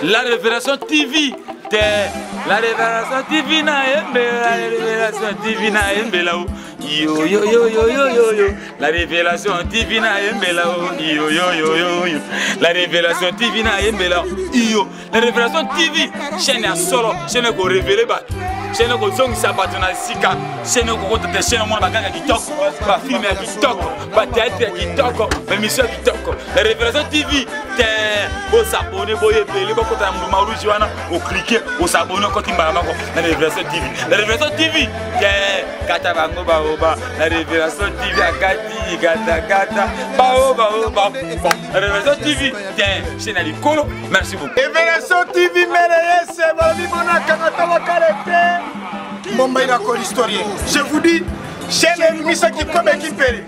La Révélation TV. La Révélation TV na yembe, la Révélation TV na yembe là. Yo yo yo yo yo yo yo. La Révélation TV na yembe là. Yo yo yo yo yo. La Révélation TV na yembe là. Yo. La Révélation TV. Chaîne à solo, chaîne ko révéler ba. Chaîne ko zong sa batona sika. Chaîne ko kote chaîne mo baganga kitoko. Ba film ya kitoko, ba théâtre ya kitoko, ba mission kitoko. La Révélation TV. Au s'abonner, boye belé, beaucoup de monde rouge wana, au cliquer, au s'abonner quand il m'a marqué. La Révélation TV, la Révélation TV. Kata bango baoba, la Révélation TV agati, gata, baoba. La Révélation TV, chaîne à l'école. Merci beaucoup. Révélation TV, merveilleux, c'est Babi Monaka, Natama Kalete. Bon, il a quoi l'historien? Je vous dis, chaîne Misa qui comme équipé.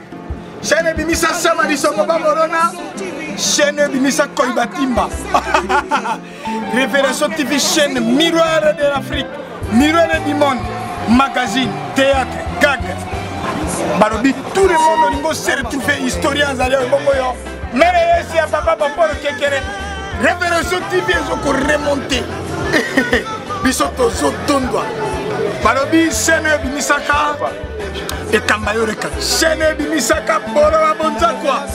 Chaîne Bimisa Samari Somoba Morona. Chaîne Bimisa Koibatimba. Révélation TV, chaîne miroir de l'Afrique, miroir du monde, magazine, théâtre, gag. Barobi, tout le monde au s'est retrouvé historien Zalia Boboyo. Mais c'est à papa Papa Kekere. Révélation TV, ils ont remonté. Bisoto Zotondwa. Barobi, chaîne Bimisaka. Et Kambayoreka. Chaîne Bimisaka, Boroa Bonzakwa.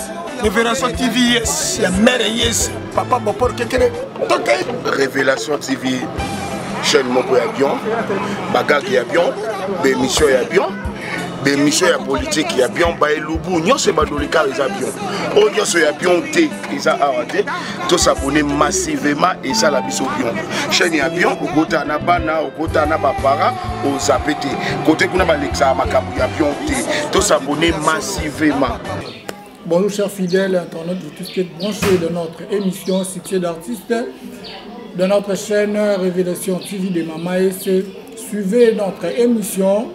Révélation TV, yes, il y a mère, yes, papa, Bopor, Kekere. Révélation TV, chaîne Moko ya bien, Bagag ya bien, Bémission ya bien, Bémission ya politique ya bien, Baelubu, Nyon se Badolika ya bien, Nyon se ya bien, ils ont arrêté, tout s'abonner massivement et ça la biso bien. Chaîne ya bien, au côté Anabana, au côté Anabapara, au Zapete, côté Kuna Balexa, Makabu ya bien, tout s'abonner massivement. Bonjour chers fidèles internautes, vous tous qui êtes branchés de notre émission Succès d'artistes de notre chaîne Révélation TV de Mama SC. Suivez notre émission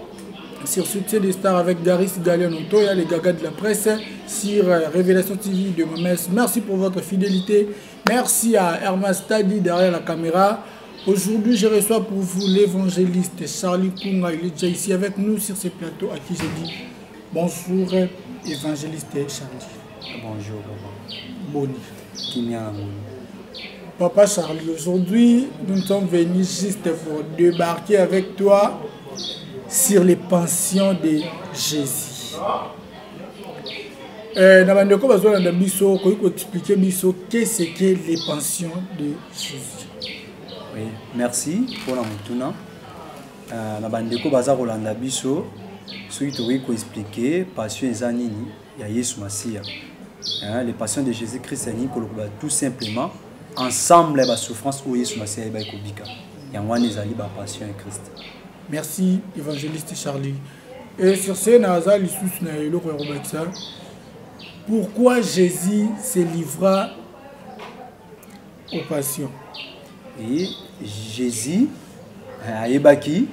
sur Succès des stars avec Daris Galianontoya, les gagas de la presse sur Révélation TV de Mama SC. Merci pour votre fidélité. Merci à Hermas Stadi derrière la caméra. Aujourd'hui, je reçois pour vous l'évangéliste Charlie Kunga. Il est déjà ici avec nous sur ce plateau à qui j'ai dit bonjour. Évangéliste Charlie. Bonjour, papa. Boni. Papa Charlie, aujourd'hui, nous sommes venus juste pour débarquer avec toi sur les pensions de Jésus. Expliquer qu'est-ce que les pensions de Jésus. Oui, merci pour la moutuna. Nabandeko bazar Rolanda Bisso. Ce qui te expliquer, passion Zanini, il y a Yesu Massia. Les passions de Jésus-Christ, tout simplement, ensemble, la souffrance où Yesu Massia est Kobika. Il y a une passion en Christ. Merci, évangéliste Charlie. Et sur ce, pourquoi Jésus se livra aux passions? Et Jésus a ébaki.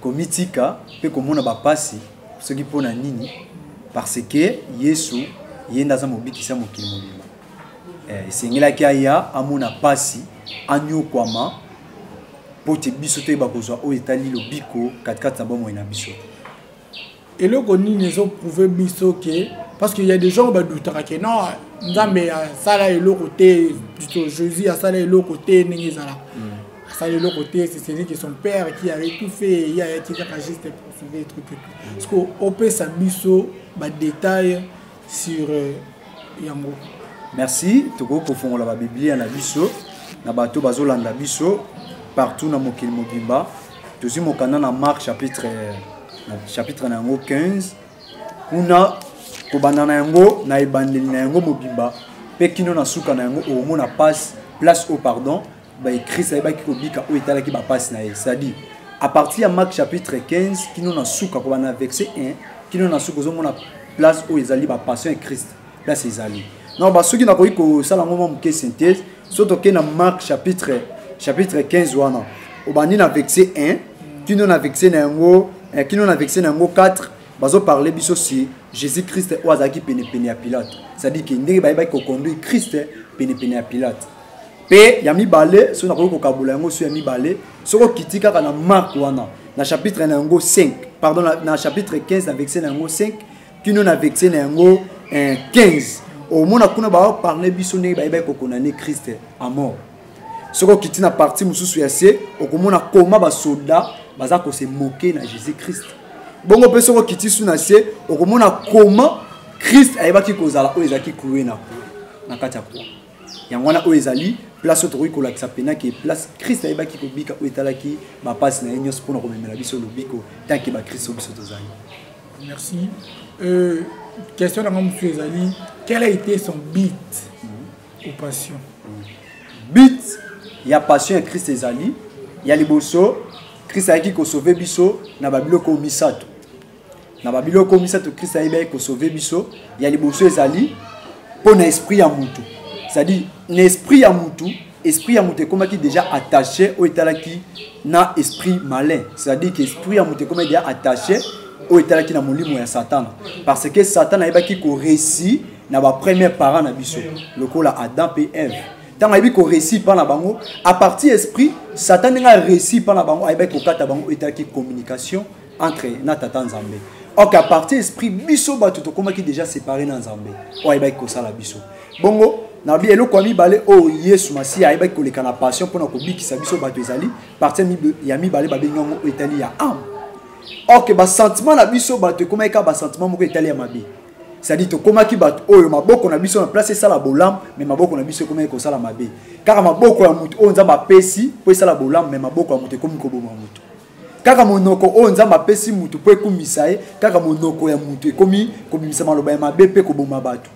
Komitika pe komona ba pasi ce qui pona nini parce que Yesu yenda za mobikisa mokili mobima sengela ki aya amona pasi anyo kwama pote biso te ba kozwa o etali lobiko katkata ba mo ina biso et le koni nezo prouver biso que parce qu'il y a des gens ba doutera que non nzambe ça là et le côté plutôt Jésus à ça là et le côté nengezala. Ça de l'autre côté, c'est celui qui est son père qui avait tout fait, il y a qui a juste pour sauver les trucs. Parce qu'on peut s'amuser des détails sur Yango. Merci. Tu vois qu'on fait la Bible à la biso, na bateau bazola na biso partout dans mokili mobimba. Tu sais mon canal dans Marc chapitre nango 15. Kuna ko banana yango na ibandeli na yango mobimba. Pe kino na suka na yango au mona passe place au pardon. Christ a qui c'est-à-dire à partir de Marc chapitre 15 qui nous a souka comme verset 1 qui nous a souka la place où ils allaient passion en Christ là c'est ali non bah ceux qui n'a pas eu que ça la moment que synthèse surtout que dans Marc chapitre 15 wana au bani na verset 1 qui nous a verset nango 4 bazo parler biso si Jésus-Christ oazaki pene à Pilate c'est-à-dire que ndenge ba ko conduire Christ pene à Pilate. Pe yami balé so na ko kabula yango so yami balé so ko kitika kana Marc wana na chapitre nango 5 pardon na chapitre 15 na verset nango 5 kino na verset nango 15 au mona kuna ba parler biso ne ba ko condamner Christ à mort Ce qui est na partie mususu ya se okomona koma ba soldat baza ko se moquer na Jésus-Christ. Bongo pe soko kiti suna se okomona koma Christ ayebaki kozala o ezaki cloué na kati ya croix. Yango wana o ezali place otokoki kolakisa pena ke place Christ ayebaki kobika o etalaki ba passe na nyonso pona komemela biso lobiko tant que ba Christ biso tozali. Merci. Question dans monsieur Ezali, quel a été son but aux passions? But il y a passion à Christ Ezali, il y a liboso Christ a qui ko sauver biso na babiloko misato. Na babiloko misato Christ a ko sauver biso, il y a liboso Ezali pour l'esprit à mutu. C'est-à-dire l'esprit à mutu, esprit à mutu comme qui déjà attaché au etalaki na esprit malin. C'est-à-dire que esprit à mutu comme déjà attaché au etalaki na molimo ya Satan. Parce que Satan a qui ko réussi na ba premier parent na biso, lokola Adam et Ève. Tant qu'on réussit par la bango, à partir esprit, Satan a réussi par la bango, avec au kata bango et communication entre Natatan Zambé. Or à partir esprit, biso ba tout comme qui déjà séparé dans Zambé. O avec ko sala biso. Bongo, na bi elo kwami balé o Yesu masi avec ko le kana passion pour na ko biki sa biso ba to ezali, partir mi ya mi balé ba bengongo etali ya am. Or que ba sentiment na biso ba to comme ka ba sentiment moko etali ya mabi. C'est-à-dire que comment qui bat oh maboko na biso na place ça la bolam mais maboko na biso comment ko sala mabe car maboko ya mutu on nzamba pesi po sala bolam mais maboko ya mutu komi ko boma mutu kaka monoko on nzamba pesi mutu po ekumisa ye kaka monoko ya mutu komi ko bimisa maloba ya mabe pe ko boma batu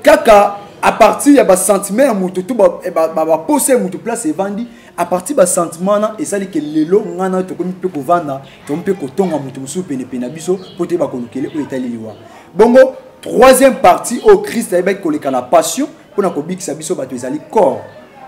kaka à partir ya ba sentiment ya mutu tout ba poser mutu place evandi à partir ba sentiment na esali ke lelo ngana to komi pe ko vanda to mpe ko tonga mutu musu pene pene biso po te ba konukele o etali liwa bongo. Troisième partie au Christ avec la passion pour na kobiki sa biso bato ezali corps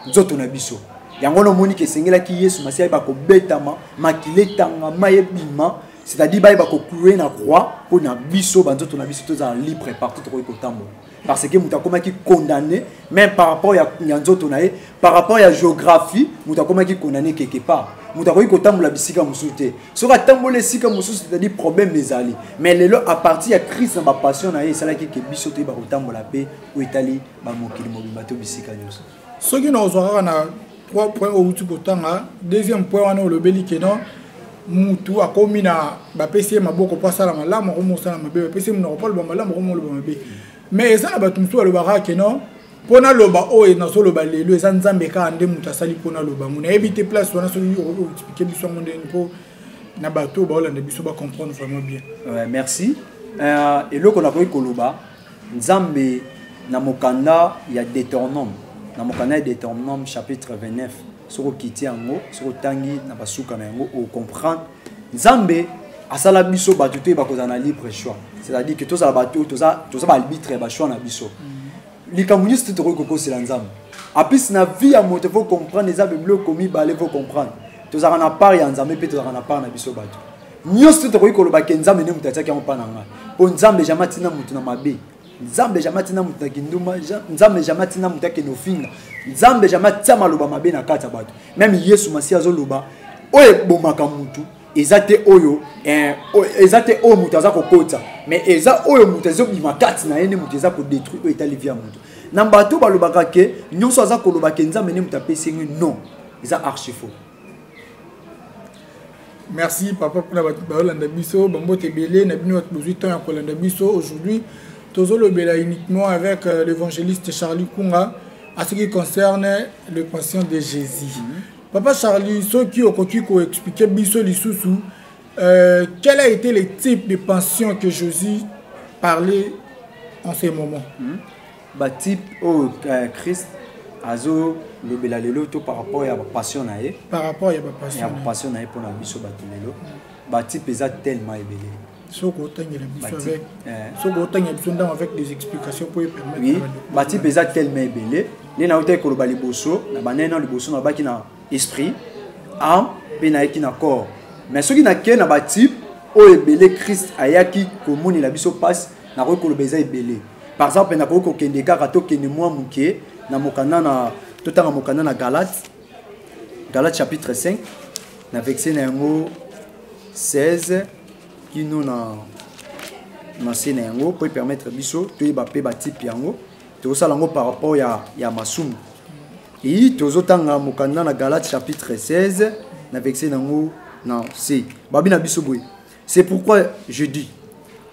nzoto na biso yango no moni ke sengela ki Yesu masiya ba ko betama makile tanga mayebima c'est-à-dire ba ko clouer na croix pour na biso banzoto na biso toza libre partout to ko tambo parce que muta koma ki condamné même par rapport ya nzoto na ye par rapport ya géographie muta koma ki condamné quelque part muta ko tambola bisika musute so ka tambola sika mususu c'est-à-dire problème ezali mais lelo à partir ya Christ na ba passion na ye sala ki ke biso to ba ko tambola pe o itali ba mokili mobimba to bisika nyonso ce qui nous aura na 3 points au tout potanga deuxième point wana le beli ke non mutu akomi na ba pesi maboko pa sala malamu ko mo sala mabe pesi mo ko ba malamu ko mo lo mabe mais ça ba tumsu le baraka non pona loba o na so loba lelo eza nzambe ka ande mutu asali pona loba muna éviter place wana so yo expliquer biso monde po na bato ba olanda biso ba comprendre vraiment bien. Merci. Et loko na ko koloba nzambe na mokanda ya Deutéronome na mokanda ya Deutéronome chapitre 29 soko kiti yango soko tangi na basuka na yango o comprendre nzambe asala biso bato te ba kozana libre choix. C'est-à-dire que tous les bateaux, tous les arbitres, les choix na biso. Les communistes te recoco c'est l'ensemble. Après na vie à monter faut comprendre les abîmes commis balé faut comprendre. Tous les na part ya nzambe pe tous les na part na biso bato. Nyos te recoco ba nzambe ne mutata ki on pa nanga. Po nzambe jamais tina mutu na mabe. Nzambe jamais tina mutu na kinduma, nzambe jamais tina mutu ke no finga. Nzambe jamais tia maloba mabe na kata bato. Même Yesu masiya zo loba oye bomaka mutu. Ezate oyo ezate oyo mutaza kokota mais eza oyo mutazo bimakati na yene mutaza ko détruire etali via mutu na bato balobaka ke nyonso aza koloba ke nzambe ne mutapesi non eza archi faux. Merci papa pour la balanda biso bambo tebele na bino besoin temps ya kolanda biso aujourd'hui tozo lobela uniquement avec l'évangéliste Charlie Kunga à ce qui concerne le patient de Jésus. Papa Charlie, ceux qui ont expliqué biso lisusu, quel a été le type de pension que Jésus parlait en ces moments? Bah type au Christ azo le belalelo to par rapport à la passion nae. Par rapport à la passion. La passion nae pour la biso batelelo. Bah type eza tellement ébélé. Soko tangela biso avec soko tangela biso ndam avec des explications pour permettre. Oui, bah type eza tellement ébélé. Les na uté ko lo baliboso, na banena liboso na baki na esprit, âme, et na corps. Mais ce qui n'a qu'un abatip, au ébélé Christ ayaki komoni la biso passe, na reko le beza ébélé. Par exemple, na reko kende karato kende moi muke, na mokana na totanga mokana na Galates chapitre 5, na verset na yango 16, qui nous na sena yango pour permettre biso to yeba pe batip yango, to ça lango par rapport ya masumu. Et tozotanga mokanda na Galates chapitre 16 na verset nango na C. Babina bisoboy. C'est pourquoi je dis,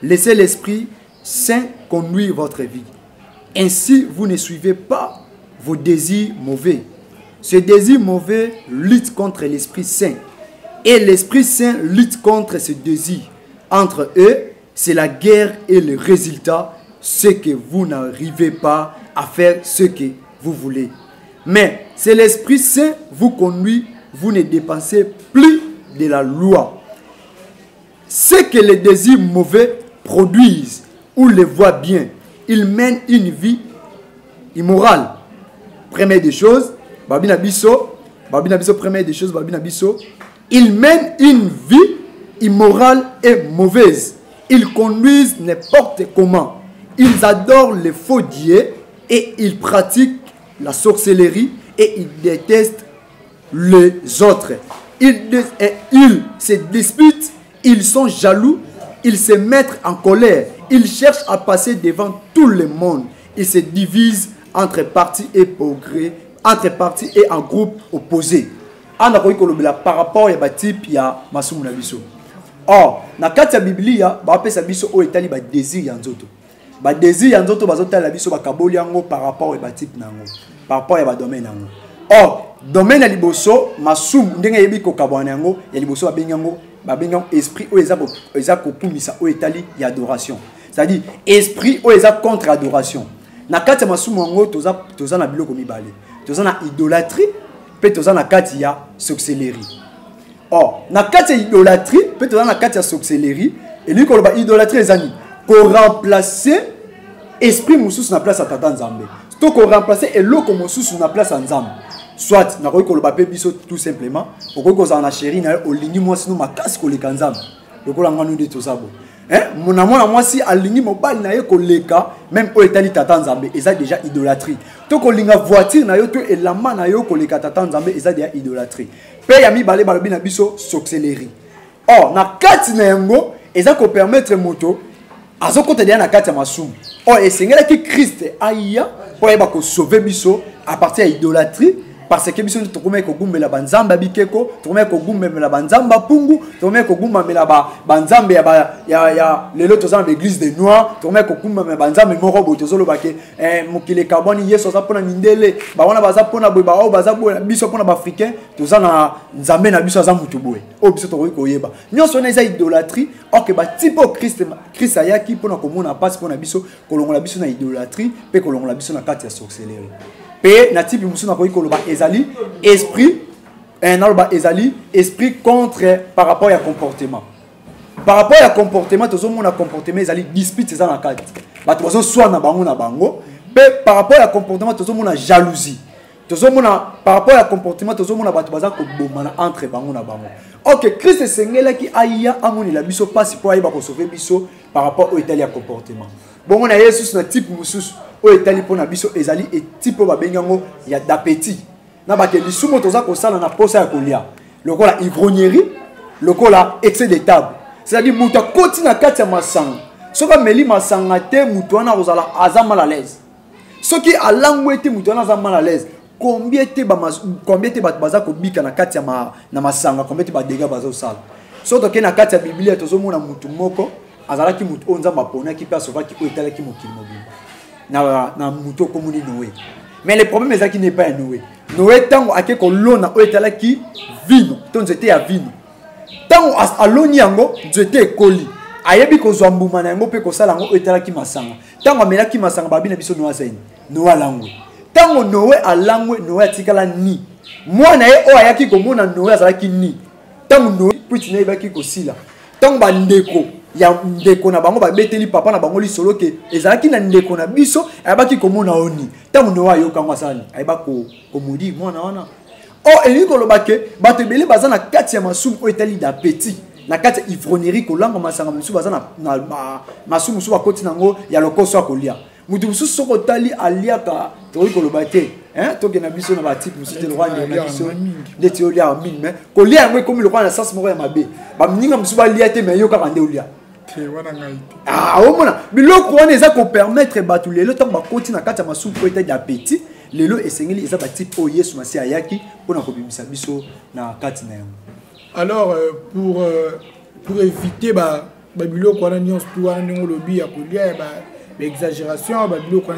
laissez l'Esprit Saint conduire votre vie. Ainsi, vous ne suivez pas vos désirs mauvais. Ce désir mauvais lutte contre l'Esprit Saint. Et l'Esprit Saint lutte contre ce désir. Entre eux, c'est la guerre et le résultat, c'est que vous n'arrivez pas à faire ce que vous voulez. Mais c'est l'Esprit Saint vous conduit, vous ne dépensez plus de la loi. Ce que les désirs mauvais produisent ou les voient bien, ils mènent une vie immorale. Première des choses, Babina Bisso, première des choses, Babina Bisso, ils mènent une vie immorale et mauvaise. Ils conduisent n'importe comment. Ils adorent les faux dieux et ils pratiquent la sorcellerie et ils détestent les autres. Ils se disputent, ils sont jaloux, ils se mettent en colère, ils cherchent à passer devant tout le monde. Ils se divisent entre partis et progrès, entre partis et en groupes opposés. Par rapport à type ya masumu na biso. Or, na kati ya Biblia, ba pesa biso o etali ba désir ya nzoto. Ba désir ya nzoto bazotala biso ba kaboli yango par rapport à type nango, par rapport à ba domaine nango. Or, domaine ya liboso masumu ndenge yebi ko kabwana yango ya liboso ba bengango esprit o eza ko kumisa o etali ya adoration. C'est-à-dire esprit o eza contre adoration. Na kati ya masumu yango toza na biloko mibale. Toza na idolâtrie, pe toza na kati ya sorcellerie. Or, na kati ya idolâtrie, pe toza na kati ya sorcellerie, et lui ko ba idolâtrie ezani ko remplacer esprit mususu na place ya tata nzambe. To ko remplacer eloko mususu na place ya nzambe. Soit na ko ba pe biso tout simplement, ko za na chéri na olingi mwasi no makasi ko leka nzambe. Lokola nganu de tozabo. Mon mwasi alingi mobali na ye ko leka même o etali tata nzambe eza déjà idolâtrie. To ko linga voiture na yo to elamba na yo ko leka tata nzambe eza déjà idolâtrie. Pe ya mibale balobi na biso sorcellerie. Or na kati na yango eza ko permettre moto azokota dia na kati ya masumu. Or esengela ki Christ aya po eba ko sauver biso à partir de idolâtrie. Parce que biso tokome ko gumbela banzamba bikeko, tokome ko gumbela banzamba pungu, tokome ko gumbela banzambe ya lelo tozana l'église des noirs, tokome ko gumbela banzambe moko botozolo bake mokile carbone yeso za pona mindele, ba wana baza pona boy ba o baza boy biso pona ba africain, tozana nzambe na biso za mutu boy. O biso tokoki koyeba. Nyonso na eza idolâtrie, or que ba tipo Christ ayaki pona komona passe pona biso, kolongola biso na idolâtrie, pe kolongola biso na kati ya sorcellerie. Et na type musu na koyi koloba ezali esprit esprit contre par rapport à comportement. Par rapport à comportement tozo mona comportement ezali dispute eza na kati. Ba tozo soit na bango par rapport à comportement tozo mona jalousie. Tozo mona par rapport à comportement tozo mona ba baza ko bomana entre bango na bango. OK, Christ sengela ki aya amoni la biso passe pour aiba ko sauver biso par rapport au italien comportement. Bon on a Jesus na type mususu o etali pona biso ezali et type ba bengango ya d'appétit. Na ba ke lisumo toza ko sala na posa ya kolia. Lokola ivrognerie, lokola excès de table. C'est-à-dire muta koti na kati ya masanga. Soka meli masanga te mutu wana kozala aza mal à l'aise. Soki alangwe te mutu wana aza mal à l'aise. Combien te baza ko bika na kati ya na masanga, combien te ba dégâts baza osala. Soto ke na kati ya Biblia tozomona mutu moko azalaki mutu onza mapona ki pa sovaki o etalaki mokili mobimba. Na mutu komuni Noé. Mais le problème est qu'il n'est pas Noé. Noé tango ake ko lona o etalaki vino, to nzete ya vino. Tango aloni yango nzete ekoli. Ayebi ko zwambuma na yango pe ko sala yango o etalaki masanga. Tango amelaki masanga babina biso Noa zaini. Noa langwe. Tango Noé alangwe Noé atikala ni. Mwana ye o ayaki ko mona Noé azalaki ni. Tango Noé puti na yebaki ko sila. Tango ba ndeko ya ndeko na bango ba beteli papa na bango li solo ke ezalaki na ndeko na biso ayabaki ko mona oni. Tango Noé ayoka ngwasani ayeba ko mudi mwana wana. O eliko lobake bato bele baza na kati ya masumu o etali d'appétit. Na kati ya ivrognerie ko langa masanga musu baza na masumu musu bakoti nango ya lokoso akolia. Mutu musu soko tali aliaka to lobake toke na biso na ba type musu te roi na biso de tiolia en mine mais ko lia ngwe comme le roi na sens moko ya mabe ba mninga musu ba lia te mais yo ka kande olia te wana ngai o mona biloko wana eza ko permettre batulelo to bakoti na kati ya masumu ko etali d'appétit lelo esengeli eza ba type o Yesu Masi ayaki pona ko bimisa biso na kati na yango. Alors pour éviter bilo ko na nyonso tout wana ndingo lobi ya kolia exagération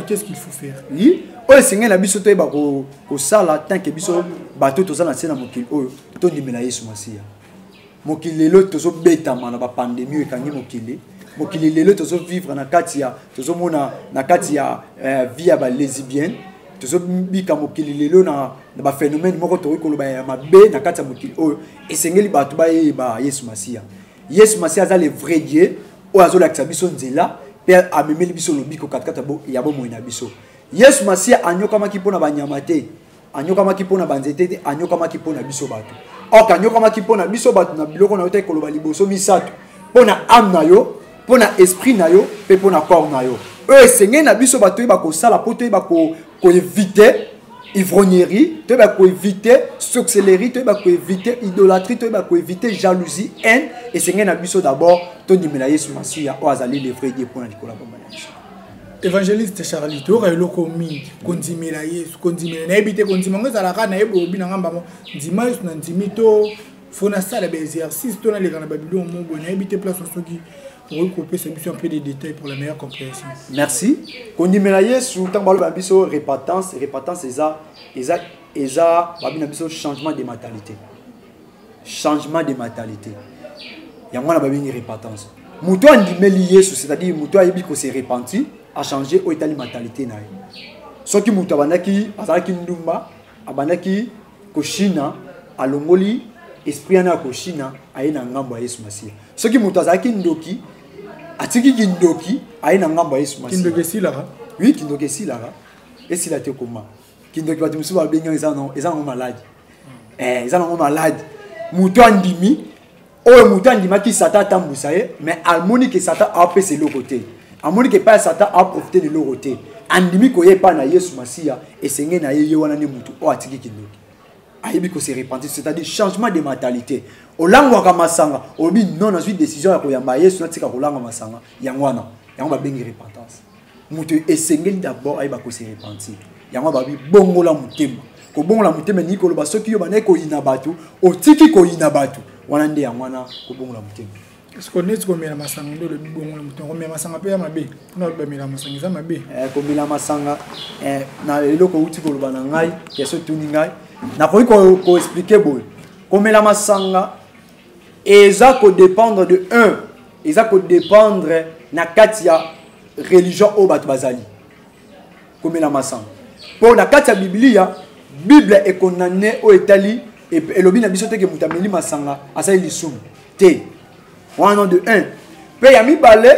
qu'est-ce qu'il faut faire? Oui, o esengeli na biso to ba ko sala tant que biso bato to za na sena mokili oyo to ndimela Yesu Masi. Mokili lelo tozo betama na ba pandémie ekangi mokili. Mokili lelo tozo vivre na kati ya tozo mona na kati ya vie ya ba lesbienne. Tozo bika mokili lelo na ba phénomène moko to ko loba ya mabe na kati ya mokili oyo esengeli bato ba Yesu Masi. Yesu Masi aza le vrai Dieu o azo la biso nzela pe amemeli biso lobiko katikata bo ya bo moina biso. Yesu Masi anyoka maki pona ba nyamate. Anyoka maki pona ba nzete anyoka maki pona biso bato. Anyoka maki pona biso bato na biloko na yote ko loba liboso misato. Pona âme na yo, pona esprit na yo, pe pona corps na yo. Sengeli na biso bato ba ko sala poto ba ko éviter ivrognerie, tu vas éviter sorcellerie, tu vas éviter idolâtrie, tu vas éviter jalousie, haine et c'est un abisso d'abord ton dimela Yesu Masi o azali le vrai Dieu pour na likola bomba. Évangéliste Charlie to ka eloko mingi kondimela Yesu kondimela na ebite kondimanga za la kana ebo bina ngamba mo ndima Yesu na ndimito fona sala ba exercice to na le kana babilo mo bo na ebite place soki pour recouper cette mission un peu de détails pour la meilleure compréhension. Merci. Kondimela Yesu tant balo ba biso repentance eza babina biso changement de mentalité. Changement de mentalité. Yango na babini repentance. Muto andimeli Yesu c'est-à-dire muto ayebi ko se repenti a changer o etali mentalité na ye. Soki muto abandaki azalaki ndumba abandaki ko China alongoli esprit na ko China ayena ngambo ya Yesu Masi. Soki muto azalaki ndoki atiki kindoki ayena ngambo ya Yesu Masi. Kindoki silara. Oui, kindoki silara. Et si la te comment? Kindoki batu musu ba benyo eza no malade. Eza no malade. Muto andimi o muto andima ki sata tambusa ye mais almoni que sata a pese le côté. Amoni que pas sata a profiter de l'autre côté. Andimi ko ye pa na Yesu Masi et sengé na ye wana ni mutu o atiki kindoki. Ayebi ko se repentir c'est-à-dire changement de mentalité. Olangwa ka masanga obi non na suite décision ya ko yamba Yesu na tika ko langwa masanga yangwana yango ba bengi repentance. Mutu esengeli d'abord ayeba ko se repentir. Yango ba bi bongola mutema. Ko bongola mutema ni ko loba soki yo bana ko inabatu otiki ko inabatu wana nde yangwana ko bongola mutema. Est-ce qu'on est comme la masanga ndo le bongola mutema ko masanga pe ya mabe na ba mela masanga za mabe ko mela masanga na eloko uti ko loba na ngai keso tuni ngai na ko expliquer boy comme la masanga eza ko dépendre de un eza ko dépendre na kati ya religion o batu bazali comme la masanga pour na kati ya biblia bible est condamné au etali et lobi na biso te ke mutameli masanga asali lisumu te wana de un pe ya mibale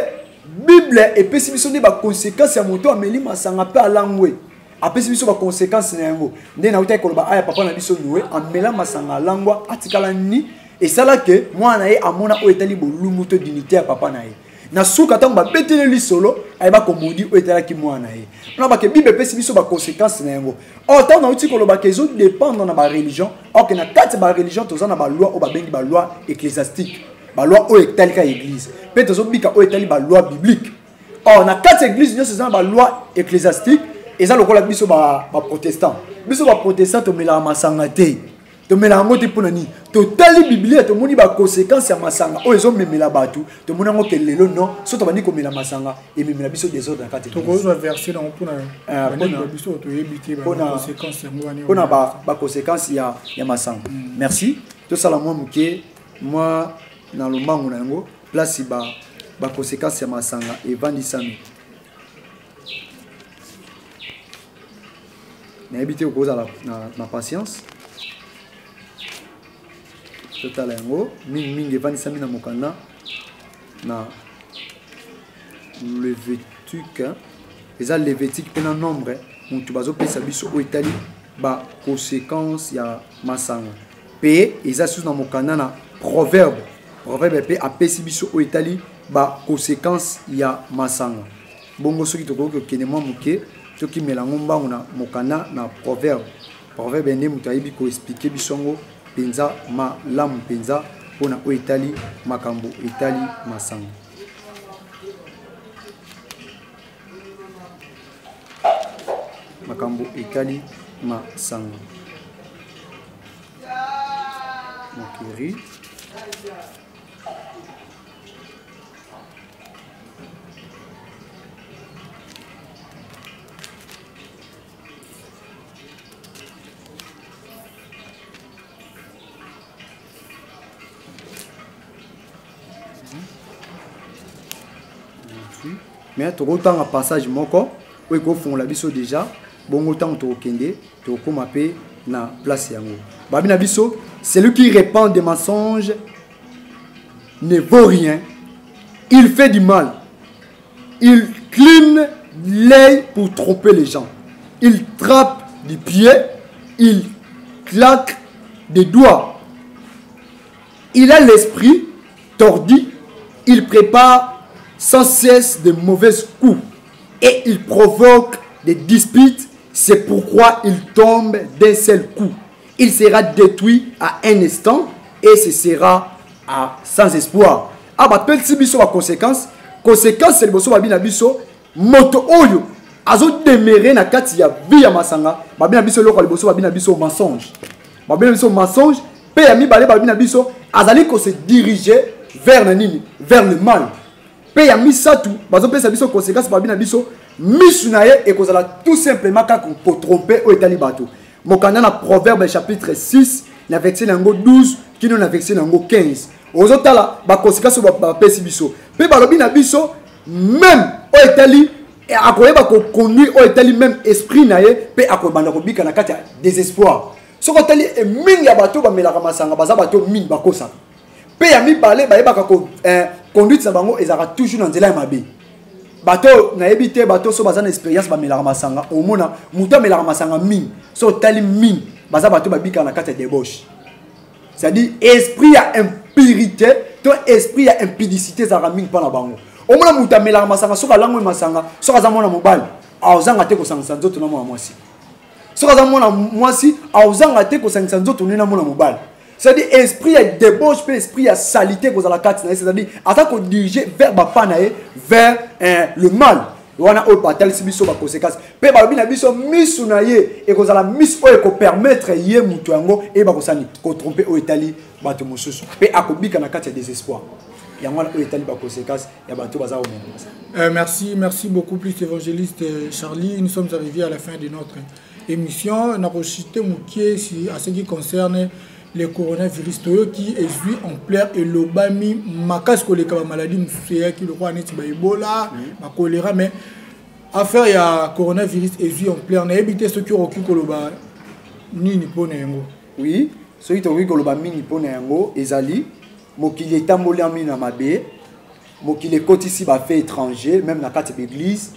bible et pesi biso ne ba conséquence ya moto ameli masanga pe alangwe apesi biso ba conséquence na yango nde na utai koloba aya papa na biso nowe amela masanga langwa atikala ni et ça là que moi na ye amona o etali bolumu to dignité ya papa na ye na suka tango ba beteleli solo ayeba ko modi o etala ki moi na ye na ba ke bible pesi biso ba conséquence na yango autant na uti koloba ke zo dépendre na ba religion or que na kati ba religion toza na ba loi o ba bengi ba loi ecclésiastique ba loi o etali ka église pe tozo bika o etali ba loi biblique or na kati église nyonso za ba loi ecclésiastique eza lokola biso ba protestant to mela masanga te to mela ngo te pona ni to tali biblia to moni ba conséquence ya masanga o ezo memela batu to mona ngo ke lelo non so to bandi ko mela masanga e memela biso désordre na kati to ko zo verser dans pona biso to yebite ba conséquence ya ngwani pona ba conséquence ya masanga merci to sala moi muke moi na lomango na ngo place ba conséquence ya masanga e vandisami na habité au cause na patience total yango mingi evanisa mina mokanda na levitique eza levitique pena nombre mutu bazopesa biso o etali ba conséquence ya masanga pe eza sous na mokanda na proverbe pe apesi biso o etali ba conséquence ya masanga bongo soki tokoki kokende mwa moke toki melango mbango na mokanda na proverbe nde mutu ayebi ko expliquer bisongo penza malamu penza pona o etali makambo etali masanga makambo etali masanga mokiri mais tu autant un passage moko oui ko fond la biso déjà bon autant to kende to koma pe na place yango babi na biso celui qui répand des mensonges ne vaut rien, il fait du mal, il cligne l'œil pour tromper les gens, il trappe du pied, il claque des doigts, il a l'esprit tordu, il prépare sans cesse de mauvais coups et il provoque des disputes. C'est pourquoi il tombe d'un seul coup. Il sera détruit à un instant et ce sera sans espoir. Ah bah petit biso a conséquence. Conséquence c'est le bosso babi na biso moto oyo azo demerer na kati ya vie ya masanga. Babi na biso loko le bosso babi na biso mensonge. Babi na biso mensonge. Pe ya mi balé babi na biso azali ko se diriger vers le nini, vers le mal. Pe ya mi satu bazo pesa biso conséquence babi na biso misunaye et kozala tout simplement pour tromper au etali bato. Mokanda na Proverbe chapitre 6 na verset nango 12 kino na verset nango 15. Ozotala ba conséquence ba pesi biso. Pe balobi na biso même au etali et akoyeba ko conduire au etali même esprit na ye pe akobanda ko bika na kati ya désespoir. Soko tali e mingi ya bato ba melaka masanga baza bato mingi bakosa. Pe ya mibale ba yeba ko conduite sa bango ezaka toujours na nzela ya mabe. Bato na ebité bato so baza na expérience ba melaka masanga omona muto melaka masanga mingi so tali mingi baza bato ba bika na kati ya débauche. C'est-à-dire esprit à impurité, ton esprit à impudicité za mingi pa na bango. Omona muto melaka masanga so kalango masanga so kaza mona mobile aozanga te ko sangisa nzoto na mwana mwasi. So kaza mwana mwasi aozanga te ko sangisa nzoto na mwana mobile. C'est-à-dire esprit à débauche, esprit à salité que vous avez la c'est-à-dire attaque qu'on dirige vers bapanae, vers le mal. On a au patel si biso ba conséquence. Pe ba bina biso misunaye et que la mis o ko permettre yé mutuango et ba ko sani ko tromper au Italie bato mosusu. Pe akobika na kati ya désespoir. Ya mwana au Italie ba conséquence ya bato baza o merci beaucoup plus évangéliste Charlie. Nous sommes arrivés à la fin de notre émission. On a rejeté moukié à ce qui concerne le coronavirus qui est en plein et l'obami makas ko les maladies musuya qui le roi net ba Ebola ba choléra mais affaire ya coronavirus est en plein on a évité ce qui occupe koloba nini pona yango oui ce qui occupe koloba mini pona yango ezali mokili etamboli amina mabe mokili kotisi ba fait étranger même na kati d'église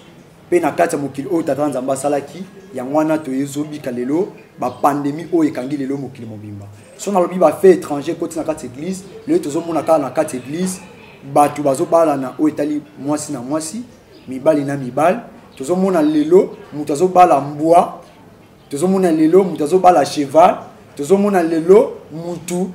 pe na kati mokili o tata nzamba salaki ya mwana to ezobi kalelo ba pandémie o ekangi lelo mokili mobimba. Si on a le fait étranger côté na carte église, le tozo mona ka na carte église, batu bazo bala na o Italie mwasi na mwasi, mibali na mibali, tozo mona lelo, mutazo bala mbwa, tozo mona lelo, mutazo bala cheval, tozo mona lelo, mutu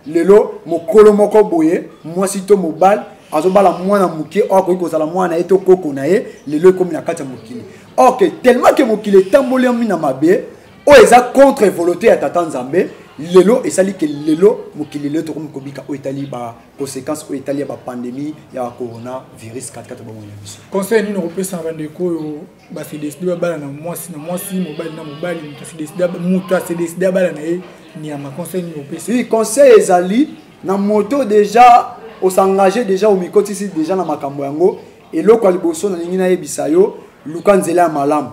lelo mokolo moko boye, mwasi to mobile, azo bala mwana muke, ko kozala mwana eto koko na ye, lelo comme na carte mokili. OK, tellement que mokili tamboli amina mabe, o eza contre volonté ya tata Nzambe. Lelo et sali que lelo mokili lelo to ko bika o Italie ba conséquence o Italie ba pandémie ya coronavirus 44 ba mona biso. Conseil ni européen sans vendre ko ba se décider ba na mwasi mobile na mobile ni se décider muta se décider ba na ni ya ma conseil ni européen. Oui, conseil ezali na moto déjà o s'engager déjà au mikoti ici déjà na makambo yango et loko liboso na ningi na yebisa yo luka nzela ya malamu.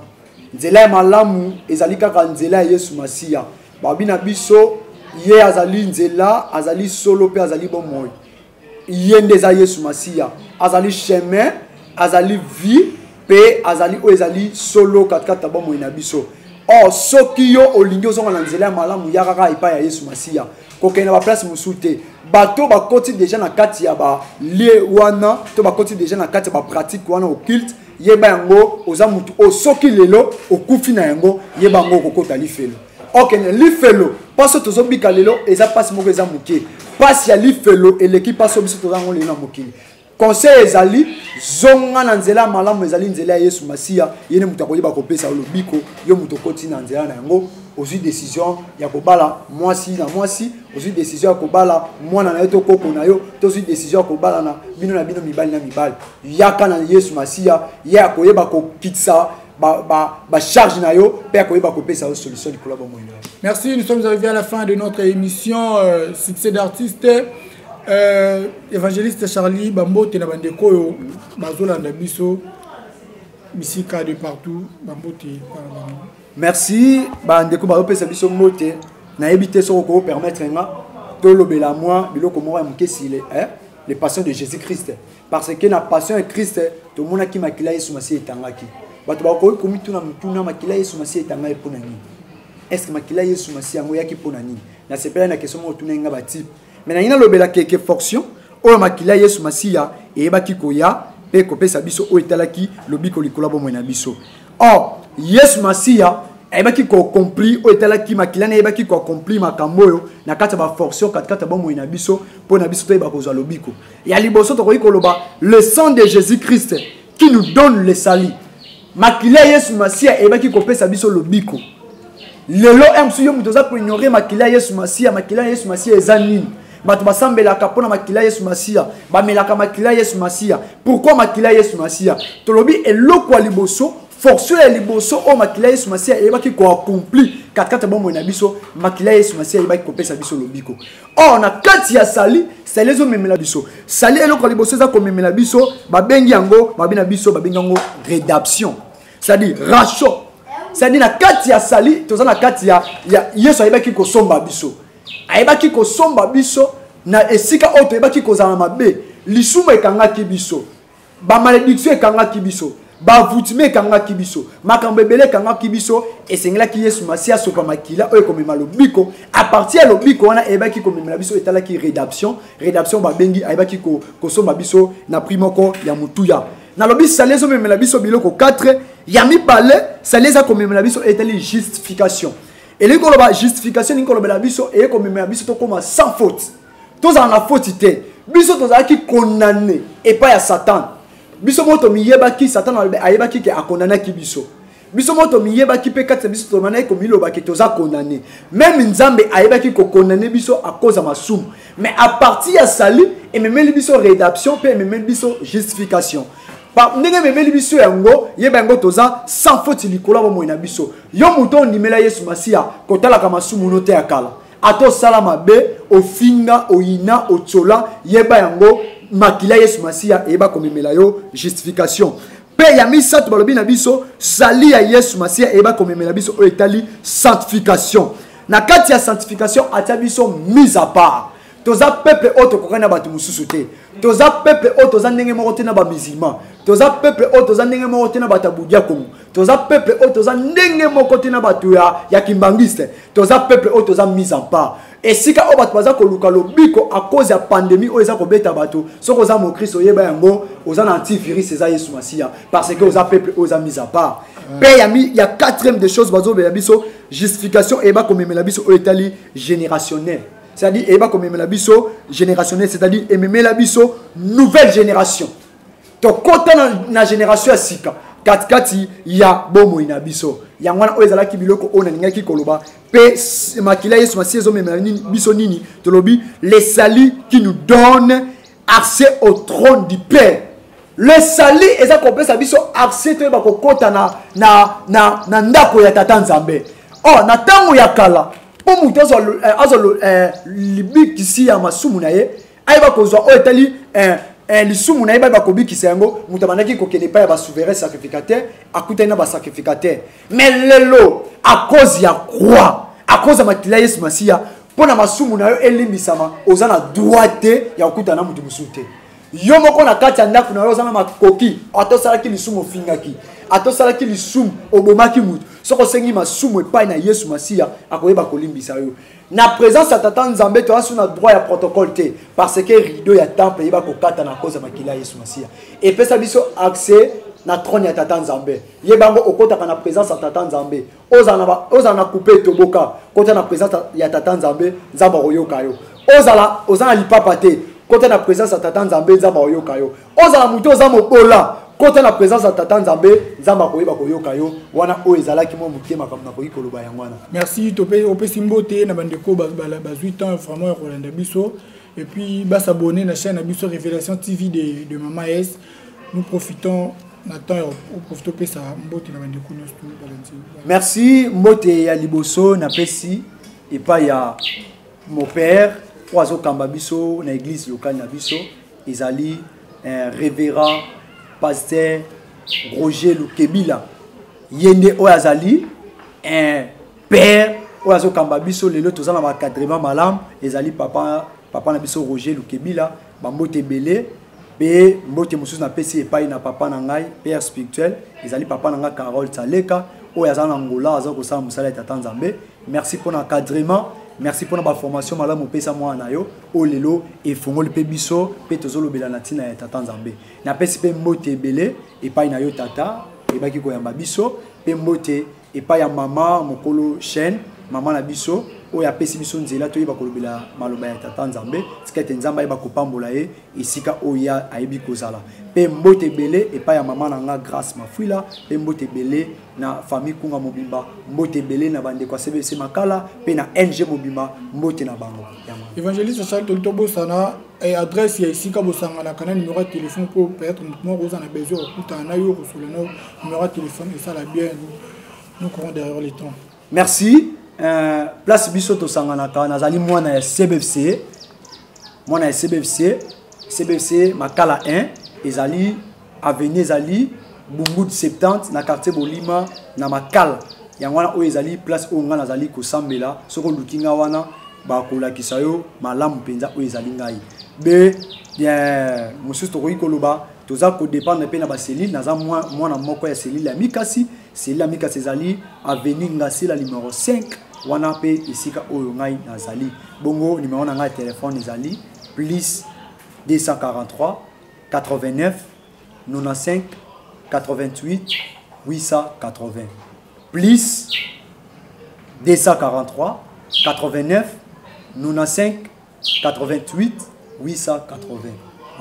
Nzela ya malamu ezali kaka nzela ya Yesu Masia. Babina biso ye azali nzela azali solo pe azali bomoy yende za Yesu Masia azali chemin azali vie pe azali o ezali solo katkata bomoy na biso soki yo olingi ozonga na nzela ya malamu ya kaka ipa ya Yesu Masia kokena ba place musute bato bakoti déjà na kati ya ba lie wana to bakoti déjà na kati ya ba pratique wana occulte yeba yango oza mutu o soki lelo okufi na yango yeba yango kokota lifelo. OK, l'ifelo, parce que tozobika lelo eza passe moko eza muke. Passe ya l'ifelo et l'équipe passe biso tozango lelo muke. conseil ezali zonga na nzela malamu ezali nzela ya Yesu Masia yene mutu akoyeba kopesa lobiko yo mutu koti na nzela na yango ozwi décision ya kobala mwasi na mwasi ozwi décision ya kobala mwana na yo to koko na yo to ozwi décision ya kobala na bino mibali na mibali yaka na Yesu Masia ye akoyeba kokitisa ba charge na yo pe akoyeba kopesa yo solution likolo ba moyo. Merci, nous sommes arrivés à la fin de notre émission Succès d'artiste. Évangéliste Charlie Bambote na bandeko yo bazolanda biso bisika de partout Bambote. Merci bandeko bazopesa biso mote na ebité so ko permettre nga to lobela moi biloko mo ya mukesi les passions de Jésus-Christ parce que na passion de Christ to mona ki makila Yesu Masia etangaki bato ba ko komituna mutuna makila Yesu Masia etanga epona nini est-ce que makila Yesu Masia ngo yaki pona nini na sepela na question mo tuna nga batip mais na ina lobela quelque fonction o makila Yesu Masia eyebaki koya pe kopesa biso o etalaki lobiko likola bo mona biso. Or Yesu Masia ayebaki ko accompli o etalaki makila na ayebaki ko accompli makambo yo na kata ba fonction kata bo mona biso po na biso to yeba kozwa lobiko ya liboso to ko loba le sang de Jésus-Christ qui nous donne le salut. Makila Yesu Masia ayebaki kopesa biso lobiko lelo emsu yo mutoza ko ignorer makila Yesu Masia ezanini bato basambelaka pona makila Yesu Masia bamelaka makila Yesu Masia. Pourquoi makila Yesu Masia tolobi eloko liboso force ya liboso o makila Yesu Masia eyebaki ko accompli katkata bombo na biso makila Yesu Masia eyebaki kopesa biso lobiko. Or na kati ya sali salezo memela biso sali eloko liboso za ko memela biso babengi yango babina biso babengi yango rédemption, c'est-à-dire rachat. C'est-à-dire na kati ya sali toza na kati ya Yesu ayebaki ko somba biso ayebaki ko somba biso na esika oto ayebaki ko zana mabe lisumu ekangaki biso ba malédiction ekangaki biso ba vutime ekangaki biso makambo ebele ekangaki biso esengelaki Yesu Masia sopa makila oyo komema lobiko à partir ya lobiko wana ayebaki komemela biso etalaki rédemption babengi ayebaki ko somba biso na primoko ya mutuya na lobi salezo memela biso biloko 4 ya mibale saleza komemela biso etali justification. Et les koloba justification ni koloba biso et comme memela biso to comme sans faute tous en la faute te biso to zaki condamné et pas ya Satan biso moto miyebaki Satan ayebaki ke akondana ki biso moto miyebaki pe katsa biso to manai ko miloba ke to za condamné même nzambe ayebaki ko condamné biso à cause de masumu mais à partir ya sali et memeli biso rédemption pe memeli biso justification. Par ndenge memeli biso yango yeba yango toza sans faute likola bo moina biso yo muto ndimela Yesu Masia kotala kama sumu note ya kala ato sala mabe ofinga oina otsola yeba yango makila Yesu Masia eba komemela yo justification pe ya misatu balobi na biso sali ya Yesu Masia eba komemela biso o etali sanctification na kati ya sanctification atia biso mise à part. Toza peuple auto kokana batu mususu te toza peuple auto za ndenge moko te na ba musulman toza peuple auto za ndenge moko te na batabudia kongo toza peuple auto za ndenge moko te na batu ya kimbangiste toza peuple auto za mise en part esika o batu baza koluka lobiko à cause ya pandémie o eza kobeta batu soko za mo Christ oyeba yango oza na antivirus eza Yesu Masia parce que oza peuple oza mise à part pe ya quatrième des choses bazo be biso justification eba komemela biso o etali générationnel. C'est-à-dire eba komemela biso générationnel, c'est-à-dire ememela biso nouvelle génération. To kota na génération ya sika katikati ya bomo ina biso yangwana oyezala ki biloko ona ningaki koloba pe makila Yesu Masia zo memela biso nini tolobi les salut qui nous donne accès au trône du Père. Le salut eza kopesa biso accès to ba kokota na ndako ya tata Nzambe. Oh na tango ya kala pour mutozo libikisi ya masumu na ye aiba kozwa o etali lisumu na ye ba kobikisa yango mutabandaki kokene pa ya ba souverain sacrificateur akuta na ba sacrificateur mais lelo à cause ya croix à cause ya makila Yesu Masia pona masumu na yo elimbisama ozana droite ya okuta na mutu musute yo moko na kati ya ndako na yo ozana makoki atosalaki lisumu fingaki atosalaki lisumu obomaki mutu soko sengi masumu epai na Yesu Masia akoyeba kolimbisa yo na présence ya tata Nzambe to asu na droit ya protocole te parce que rideau ya temple yeba kokata na cause makila Yesu Masia et pesa biso accès na trône ya tata Nzambe yebango okota na présence ya tata Nzambe ozana couper toboka kota na présence ya tata Nzambe Nzamba royoka yo ozana lipapa te côté la présence à Tata Nzambe Nzamba oyoka yo ozala muto oza mobola côté la présence à Tata Nzambe Nzamba koyeba koyoka yo wana o ezalaki mo muke makambo na koyi koloba yangwana. Merci topé simbote na bandeko ba 8 ans vraiment Rolanda biso et puis ba s'abonner na chaîne Biso Révélation TV de Mama S. Nous profitons merci Mbote ya liboso na pesi et pas ya mon père oazo kamba biso na église locale na biso ezali révérend pasteur Roger Lukebila yende oazali un père oazo kamba biso lelo tozana ba cadrement malam ezali papa na biso Roger Lukebila bambote belé Be mbote mususu na pesi epai na papa na ngai père spirituel ezali papa na ngai Carole Tsaleka oyo azana Angola aza kosala musala ya Tata Nzambe. Merci pour l'encadrement, merci pour la formation malamu pesa mwana yo o lelo efongoli pe biso pe tozolobela na tina ya Tata Nzambe. Na pesi pe mbote ebele epai na yo tata ebaki koyamba biso pe mbote epai ya mama mokolo chaîne mama na biso oya pesi biso nzela to yeba kolobela maloba ya Tata Nzambe skete nzamba yeba kopambola ye esika oya ayebi kozala pe mbote belé epai ya mama na nga Grâce Mafuila pe mbote belé na famille Kunga Mobimba mbote belé na bande kwa CBC Makala pe na NG Mobimba mbote na bango évangéliste Charles Tolto Bosana et adresse ya esika bosanga na kana numéro de téléphone pour peut-être nous rosa na besoin okuta na yo sur le numéro de téléphone et ça la bien nous courons derrière les temps. Merci. Place biso to sanganaka nazali mwana ya CBFC mwana ya CBFC Makala 1 ezali avenue ezali Bungu 70 na quartier Bolima na Makala yangwana oyo ezali place oyo nga nazali kosambela soko lukinga wana bakolakisa yo malamu penza oyo ezali ngai be bien mususu tokoki koloba toza ko dépendre pe na ba cellule naza mwana moko ya cellule ya Mikasi cellule ya Mikasi ezali avenue Ngasila numéro 5 wana pe isika oyo ngai nazali bongo numéro na ngai téléphone ezali plus 243 89 95 88 880 plus 243 89 95 88 880.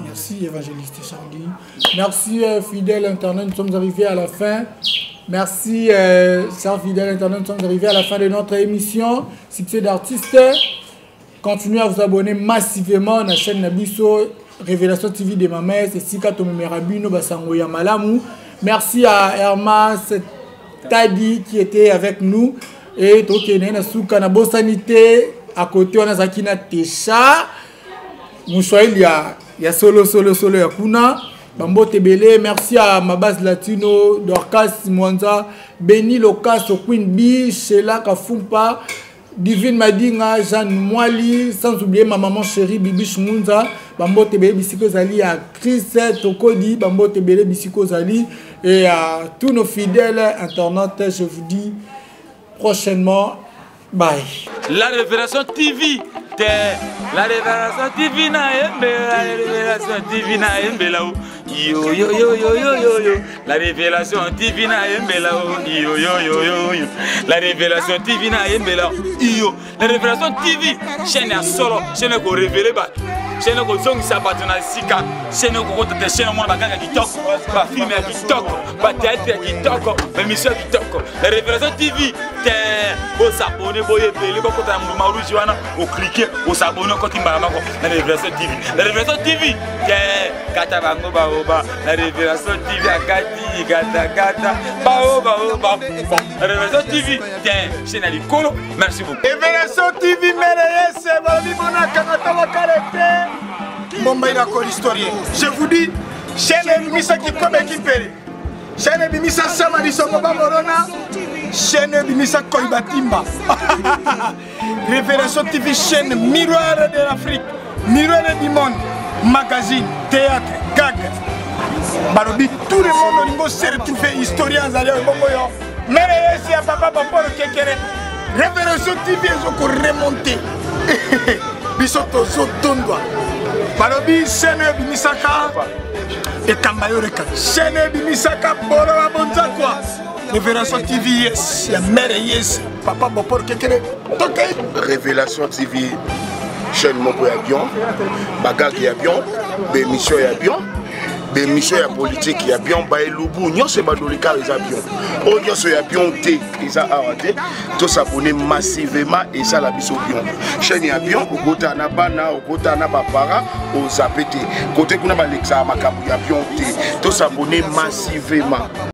Merci évangéliste Charlie. Merci fidèle internet, nous sommes arrivés à la fin. Merci chers fidèles internet, nous sommes arrivés à la fin de notre émission Succès d'artistes. Continuez à vous abonner massivement à la chaîne Nabiso Révélation TV de Mama S et Sika Tomemerabino Basango Yamalamu. Merci à Hermas Tadi qui était avec nous et Tokene Nasuka na Bosanité à côté on a Zakina Tesha. Mouchouaïl il y a solo ya kuna Bambo Tebele. Merci à ma base latino Dorcas Mwanza Benny Locas Queen B Sheila Kafumpa Divine Madinga Jeanne Mwali sans oublier ma maman chérie Bibi Shmunza Bambo Tebele Bisiko Zali à Chris Tokodi Bambo Tebele Bisiko Zali et à tous nos fidèles internautes je vous dis prochainement bye. La Révélation TV la Révélation TV na yembe la Révélation TV na yembe là yo yo yo yo yo yo yo la Révélation TV na yembe là yo yo yo yo yo la Révélation TV na yembe là yo la Révélation TV chaîne ya solo chaîne ko révéler ba chaîne ko zongisa bato na sika chaîne ko kota chaîne mona baganga kitoko ba film ya kitoko ba théâtre ya kitoko ba mission ya kitoko la Révélation TV bo s'abonner boye belé ko kota mbuma rouge wana o cliquer o s'abonner ko timba mako la Révélation TV la Révélation TV kata bango ba oba la Révélation TV akati gata ba oba la Révélation TV chaîne ali kolo merci beaucoup Révélation TV mereyese babi mona kanata wakalete Bomba ina ko historien je vous dis chaîne bimisa qui comme équipé chaîne bimisa sama disoko ba morona chaîne bimisa koibatimba Révélation TV chaîne miroir de l'Afrique miroir du monde magazine théâtre gag barobi tout le monde lingo se retrouver historien zalia bongo yo mereyese ya papa Bapolo Kekere Révélation TV ezoko remonter bisoto zotondwa barobi chaîne bimisaka ekamba yoreka chaîne bimisaka bolo wa bonza quoi Révélation TV yes ya mere yes papa Bapolo Kekere tokay Révélation TV chaîne moko ya bien bagage ya bien bémission ya bien bémission ya politique ya bien baelubu nyonso badolika eza bien oyo nyonso ya bien te eza awa te tosabone massivement ezala biso bien chaîne ya bien okota na bana okota na bapara ozape te kote kuna balekisaka makambo ya bien te tosabone massivement